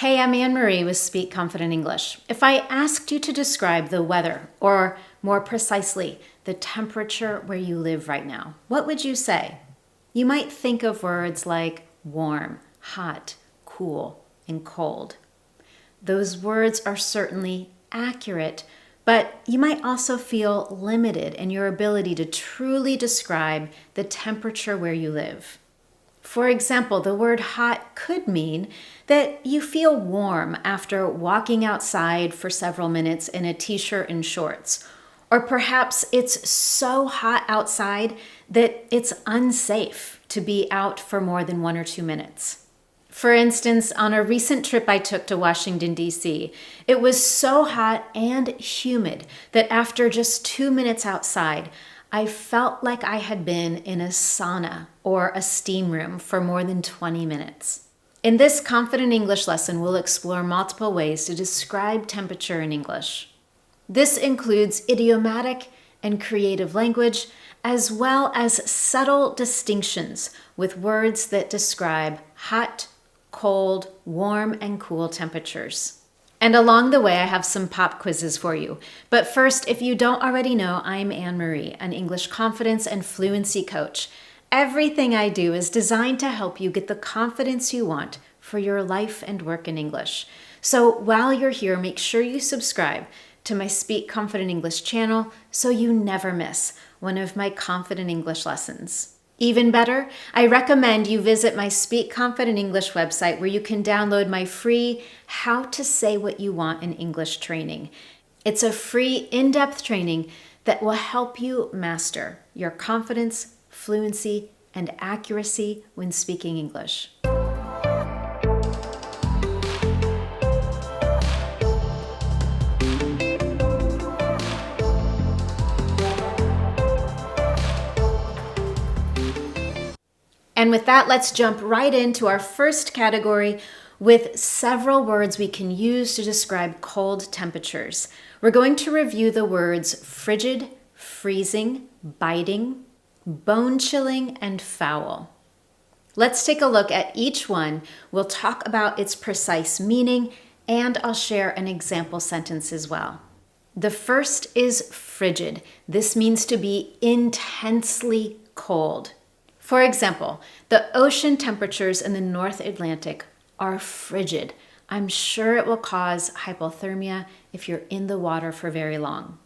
Hey, I'm Anne Marie with Speak Confident English. If I asked you to describe the weather, or more precisely, the temperature where you live right now, what would you say? You might think of words like warm, hot, cool, and cold. Those words are certainly accurate, but you might also feel limited in your ability to truly describe the temperature where you live. For example, the word hot could mean that you feel warm after walking outside for several minutes in a t-shirt and shorts. Or perhaps it's so hot outside that it's unsafe to be out for more than 1 or 2 minutes. For instance, on a recent trip I took to Washington, D.C., it was so hot and humid that after just 2 minutes outside, I felt like I had been in a sauna or a steam room for more than 20 minutes. In this Confident English lesson, we'll explore multiple ways to describe temperature in English. This includes idiomatic and creative language, as well as subtle distinctions with words that describe hot, cold, warm, and cool temperatures. And along the way, I have some pop quizzes for you. But first, if you don't already know, I'm Anne Marie, an English confidence and fluency coach. Everything I do is designed to help you get the confidence you want for your life and work in English. So while you're here, make sure you subscribe to my Speak Confident English channel so you never miss one of my Confident English lessons. Even better, I recommend you visit my Speak Confident English website where you can download my free How to Say What You Want in English training. It's a free in-depth training that will help you master your confidence, fluency, and accuracy when speaking English. And with that, let's jump right into our first category with several words we can use to describe cold temperatures. We're going to review the words frigid, freezing, biting, bone-chilling, and foul. Let's take a look at each one. We'll talk about its precise meaning, and I'll share an example sentence as well. The first is frigid. This means to be intensely cold. For example, the ocean temperatures in the North Atlantic are frigid. I'm sure it will cause hypothermia if you're in the water for very long.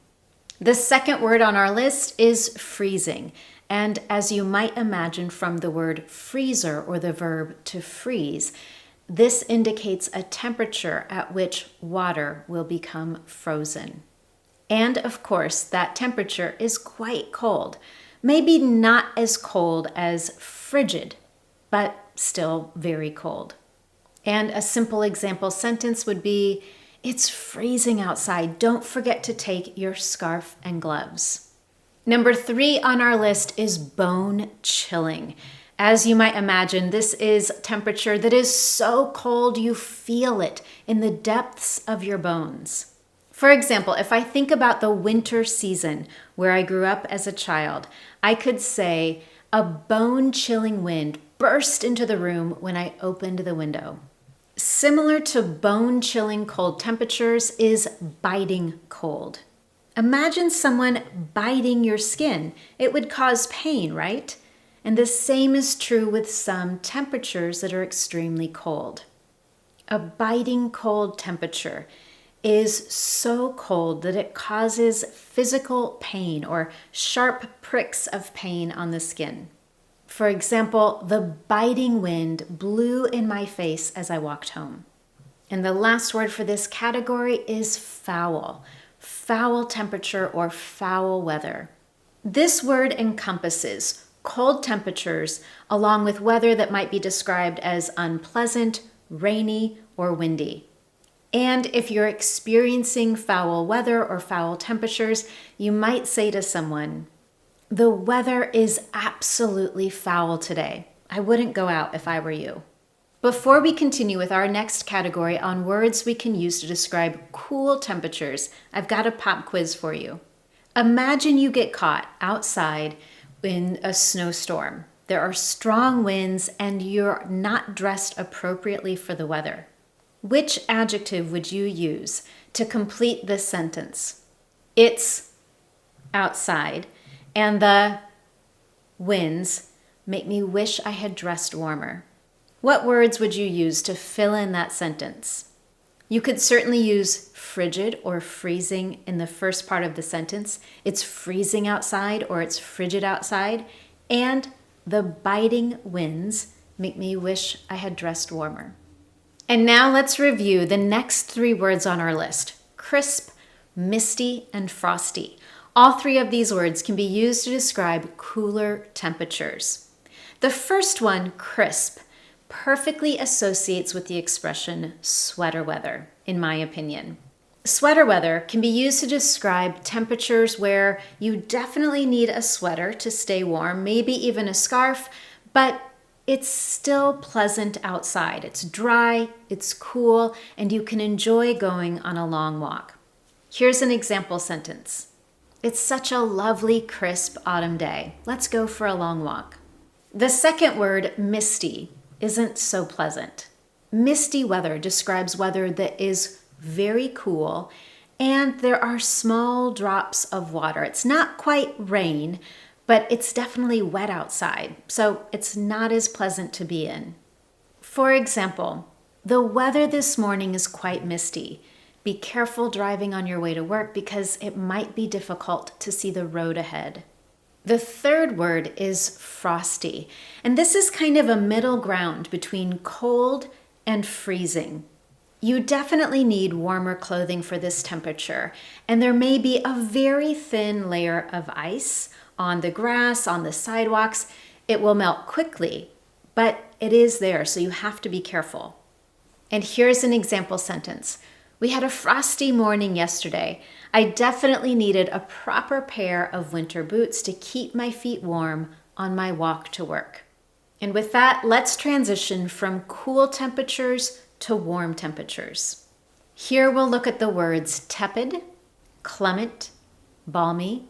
The second word on our list is freezing. And as you might imagine from the word freezer or the verb to freeze, this indicates a temperature at which water will become frozen. And of course, that temperature is quite cold. Maybe not as cold as frigid, but still very cold. And a simple example sentence would be, it's freezing outside. Don't forget to take your scarf and gloves. Number 3 on our list is bone chilling. As you might imagine, this is temperature that is so cold you feel it in the depths of your bones. For example, if I think about the winter season where I grew up as a child, I could say a bone-chilling wind burst into the room when I opened the window. Similar to bone-chilling cold temperatures is biting cold. Imagine someone biting your skin. It would cause pain, right? And the same is true with some temperatures that are extremely cold. A biting cold temperature is so cold that it causes physical pain or sharp pricks of pain on the skin. For example, the biting wind blew in my face as I walked home. And the last word for this category is foul. Foul temperature or foul weather. This word encompasses cold temperatures along with weather that might be described as unpleasant, rainy, or windy. And if you're experiencing foul weather or foul temperatures, you might say to someone, the weather is absolutely foul today. I wouldn't go out if I were you. Before we continue with our next category on words we can use to describe cool temperatures, I've got a pop quiz for you. Imagine you get caught outside in a snowstorm. There are strong winds and you're not dressed appropriately for the weather. Which adjective would you use to complete this sentence? It's outside, and the winds make me wish I had dressed warmer. What words would you use to fill in that sentence? You could certainly use frigid or freezing in the first part of the sentence. It's freezing outside or it's frigid outside. And the biting winds make me wish I had dressed warmer. And now let's review the next 3 words on our list: crisp, misty, and frosty. All 3 of these words can be used to describe cooler temperatures. The first one, crisp, perfectly associates with the expression sweater weather, in my opinion. Sweater weather can be used to describe temperatures where you definitely need a sweater to stay warm, maybe even a scarf, but it's still pleasant outside. It's dry, it's cool, and you can enjoy going on a long walk. Here's an example sentence. It's such a lovely, crisp autumn day. Let's go for a long walk. The second word, misty, isn't so pleasant. Misty weather describes weather that is very cool and there are small drops of water. It's not quite rain, but it's definitely wet outside, so it's not as pleasant to be in. For example, the weather this morning is quite misty. Be careful driving on your way to work because it might be difficult to see the road ahead. The third word is frosty, and this is kind of a middle ground between cold and freezing. You definitely need warmer clothing for this temperature, and there may be a very thin layer of ice on the grass, on the sidewalks. It will melt quickly, but it is there, so you have to be careful. And here's an example sentence. We had a frosty morning yesterday. I definitely needed a proper pair of winter boots to keep my feet warm on my walk to work. And with that, let's transition from cool temperatures to warm temperatures. Here we'll look at the words tepid, clement, balmy,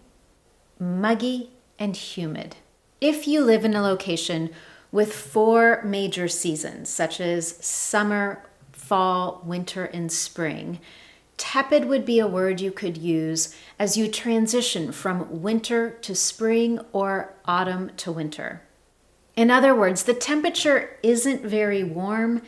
muggy, and humid. If you live in a location with 4 major seasons, such as summer, fall, winter, and spring, tepid would be a word you could use as you transition from winter to spring or autumn to winter. In other words, the temperature isn't very warm,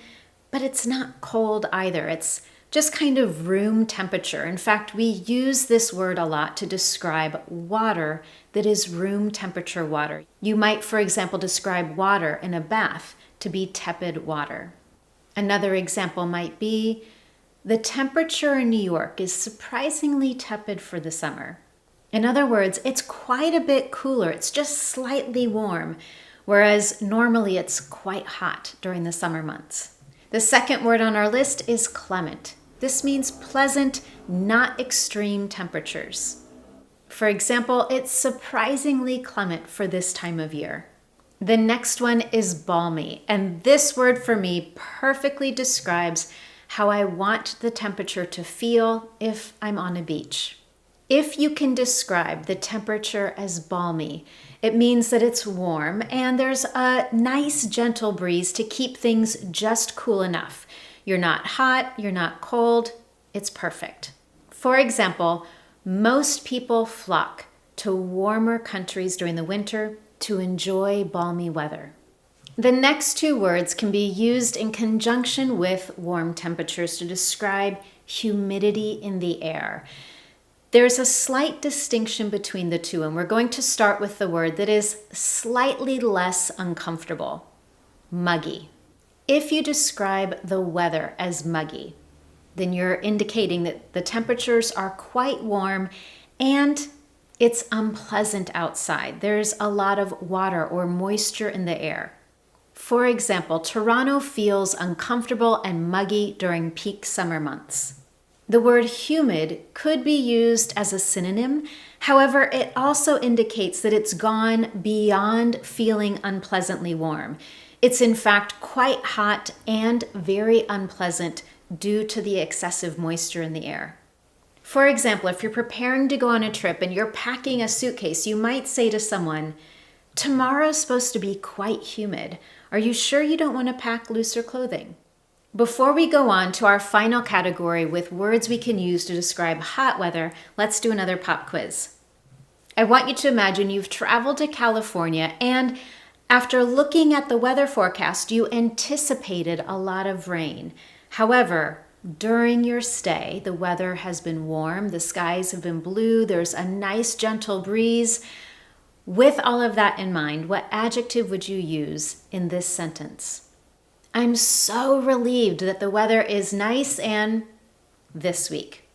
but it's not cold either. It's just kind of room temperature. In fact, we use this word a lot to describe water that is room temperature water. You might, for example, describe water in a bath to be tepid water. Another example might be, the temperature in New York is surprisingly tepid for the summer. In other words, it's quite a bit cooler. It's just slightly warm, whereas normally it's quite hot during the summer months. The second word on our list is clement. This means pleasant, not extreme temperatures. For example, it's surprisingly clement for this time of year. The next one is balmy, and this word for me perfectly describes how I want the temperature to feel if I'm on a beach. If you can describe the temperature as balmy, it means that it's warm and there's a nice gentle breeze to keep things just cool enough. You're not hot, you're not cold, it's perfect. For example, most people flock to warmer countries during the winter to enjoy balmy weather. The next 2 words can be used in conjunction with warm temperatures to describe humidity in the air. There's a slight distinction between the 2, and we're going to start with the word that is slightly less uncomfortable, muggy. If you describe the weather as muggy, then you're indicating that the temperatures are quite warm and it's unpleasant outside. There's a lot of water or moisture in the air. For example, Toronto feels uncomfortable and muggy during peak summer months. The word humid could be used as a synonym. However, it also indicates that it's gone beyond feeling unpleasantly warm. It's in fact quite hot and very unpleasant due to the excessive moisture in the air. For example, if you're preparing to go on a trip and you're packing a suitcase, you might say to someone, "Tomorrow's supposed to be quite humid. Are you sure you don't want to pack looser clothing?" Before we go on to our final category with words we can use to describe hot weather, let's do another pop quiz. I want you to imagine you've traveled to California and after looking at the weather forecast, you anticipated a lot of rain. However, during your stay, the weather has been warm, the skies have been blue, there's a nice gentle breeze. With all of that in mind, what adjective would you use in this sentence? I'm so relieved that the weather is nice and this week.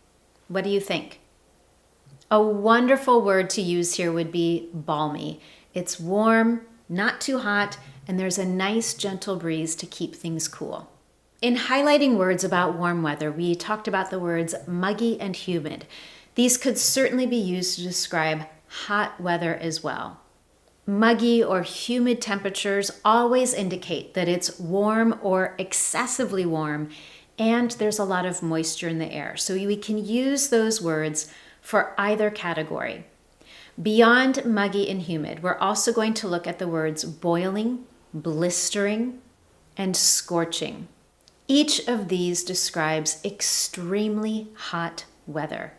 What do you think? A wonderful word to use here would be balmy. It's warm, not too hot, and there's a nice gentle breeze to keep things cool. In highlighting words about warm weather, we talked about the words muggy and humid. These could certainly be used to describe hot weather as well. Muggy or humid temperatures always indicate that it's warm or excessively warm, and there's a lot of moisture in the air. So we can use those words for either category. Beyond muggy and humid, we're also going to look at the words boiling, blistering, and scorching. Each of these describes extremely hot weather.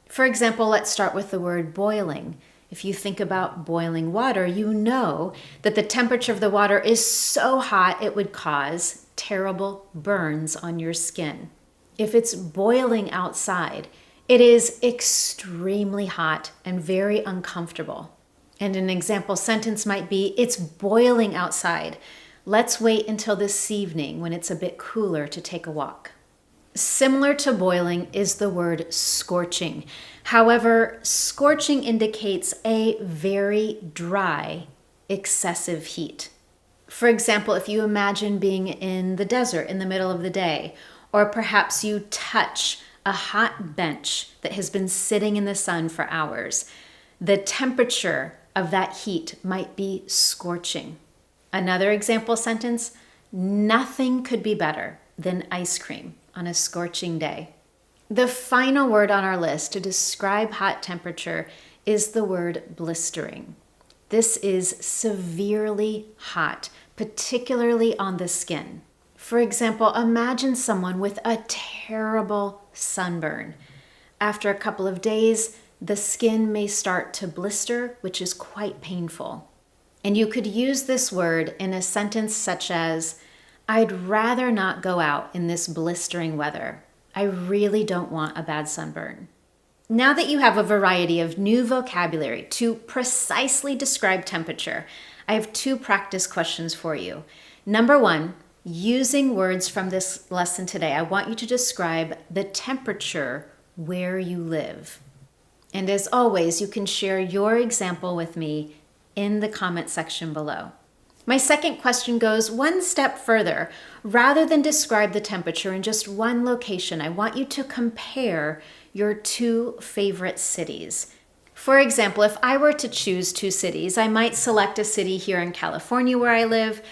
For example, let's start with the word boiling. If you think about boiling water, you know that the temperature of the water is so hot it would cause terrible burns on your skin. If it's boiling outside, it is extremely hot and very uncomfortable. And an example sentence might be, it's boiling outside. Let's wait until this evening when it's a bit cooler to take a walk. Similar to boiling is the word scorching. However, scorching indicates a very dry, excessive heat. For example, if you imagine being in the desert in the middle of the day, or perhaps you touch a hot bench that has been sitting in the sun for hours, the temperature of that heat might be scorching. Another example sentence, nothing could be better than ice cream on a scorching day. The final word on our list to describe hot temperature is the word blistering. This is severely hot, particularly on the skin. For example, imagine someone with a terrible sunburn. After a couple of days, the skin may start to blister, which is quite painful. And you could use this word in a sentence such as, I'd rather not go out in this blistering weather. I really don't want a bad sunburn. Now that you have a variety of new vocabulary to precisely describe temperature, I have 2 practice questions for you. Number 1, using words from this lesson today, I want you to describe the temperature where you live. And as always, you can share your example with me in the comment section below. My second question goes one step further. Rather than describe the temperature in just one location, I want you to compare your 2 favorite cities. For example, if I were to choose 2 cities, I might select a city here in California where I live,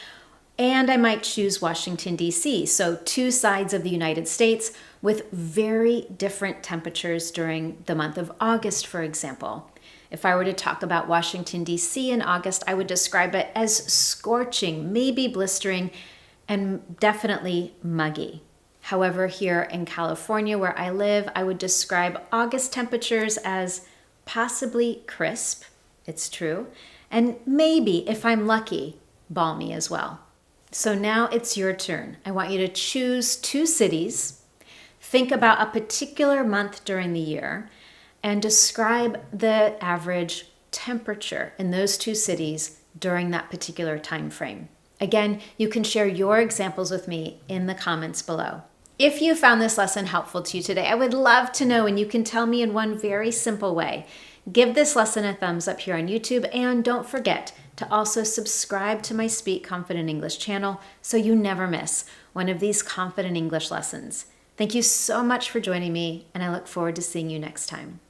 and I might choose Washington, D.C. So 2 sides of the United States with very different temperatures during the month of August, for example. If I were to talk about Washington, D.C. in August, I would describe it as scorching, maybe blistering, and definitely muggy. However, here in California where I live, I would describe August temperatures as possibly crisp, it's true, and maybe, if I'm lucky, balmy as well. So now it's your turn. I want you to choose 2 cities, think about a particular month during the year, and describe the average temperature in those 2 cities during that particular time frame. Again, you can share your examples with me in the comments below. If you found this lesson helpful to you today, I would love to know, and you can tell me in one very simple way. Give this lesson a thumbs up here on YouTube, and don't forget to also subscribe to my Speak Confident English channel so you never miss one of these Confident English lessons. Thank you so much for joining me, and I look forward to seeing you next time.